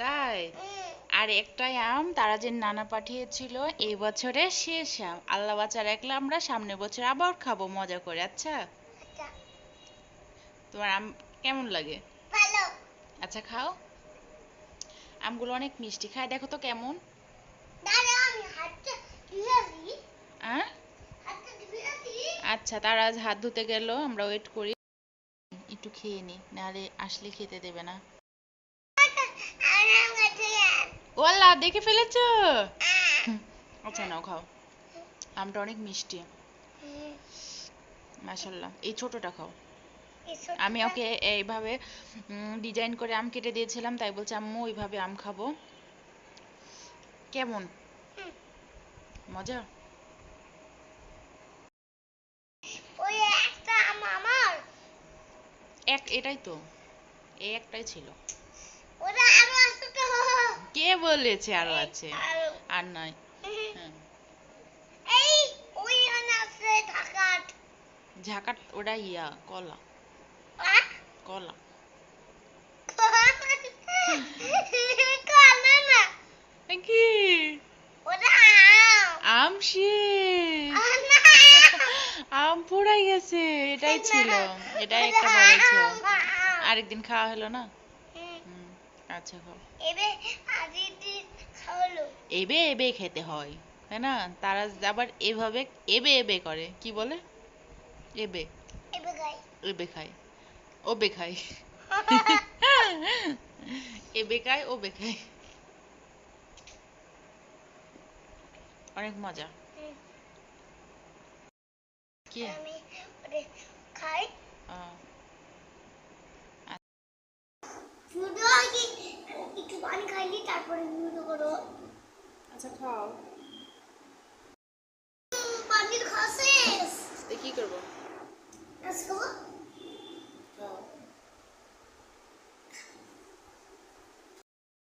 তাই? আর একটাই আম তারাজের নানা পাঠিয়েছিল, এই বছরে শেষ আম। আল্লাহ বাঁচা রাখলে আমরা সামনের বছর আবার খাবো মজা করে। আচ্ছা, তোমার আম কেমন লাগে? আচ্ছা, খাও। আমগুলো অনেক মিষ্টি, খায় দেখো তো কেমন। আহ? আচ্ছা, তারা আজ হাত ধুতে গেল, আমরা ওয়েট করি, একটু খেয়ে নি, নাহলে আসলে খেতে দেবে না। ও আল্লাহ, দেখে ফেলেছো? আচ্ছা, নাও খাও। আমটা অনেক মিষ্টি, মাশাল্লাহ। এই ছোটটা খাও। আমি ওকে এইভাবে ডিজাইন করে আম কেটে দিয়েছিলাম, তাই বলছে আম্মু ওইভাবে আম খাবো। কেমন মজা? এটাই তো, এই একটাই ছিল। কে বলেছে আরো আছে? আর নয়। ঝাকাট ওটা ইয়া কলা। কলা। কি? আম শেষ। আম পুড়াই গেছে, এটাই ছিল, এটাই একটা বলেছ। আরেকদিন খাওয়া হলো না। আচ্ছা, খাও। এবে এবে খেতে হয়, তাই না? তারা আবার এভাবে এবে এবে করে, কি বলে? এবে এবে খায়, ওবে খায়। এবে খায়, ওবে খায়। অনেক মজা। কি? আচ্ছা, খাও। কি করবো?